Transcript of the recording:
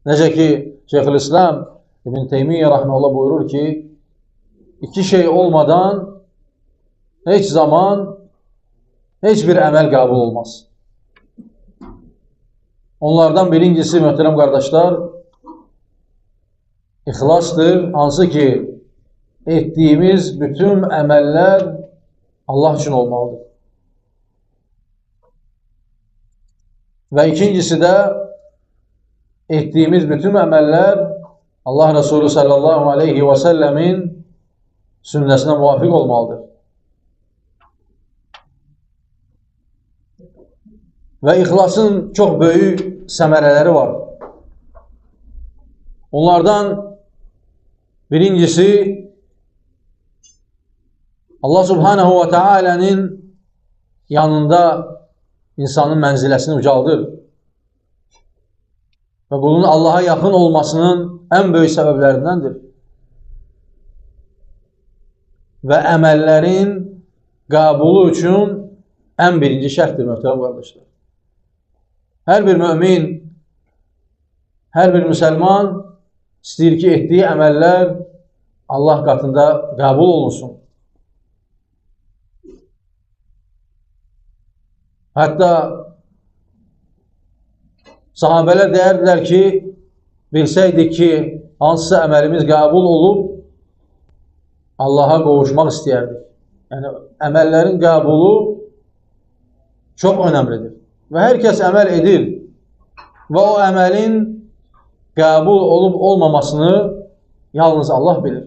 Necə ki, Şeyxülislam İbn Teymiyyə rahmetullah buyurur ki, iki şey olmadan heç zaman heç bir əməl qəbul olmaz. Onlardan birincisi, möhtərəm qardaşlar, ixlasdır, hansı ki, etdiyimiz bütün əməllər Allah üçün olmalıdır. Və ikincisi də, etdiyimiz bütün əməllər Allah Resulü sallallahu aleyhi və səlləmin sünnəsinə muvafiq olmalıdır. Və ixlasın çox böyük səmərələri var. Onlardan birincisi, Allah Subhanahu və Teala'nın yanında insanın mənziləsini ucaldır. Və bunun Allaha yaxın olmasının ən böyük səbəblərindəndir. Və əməllərin qəbulu üçün ən birinci şərtdir, möhtərəm qardaşlar. Hər bir mömin, hər bir müsəlman istəyir ki, etdiyi əməllər Allah qatında qəbul olunsun. Hətta sahabələr deyərdilər ki, bilsəydik ki, hansısa əməlimiz qəbul olub, Allaha qovuşmaq istəyərdik. Yəni, əməllərin qəbulu çox önəmlidir. Və hər kəs əməl edir və o əməlin qəbul olub olmamasını yalnız Allah bilir.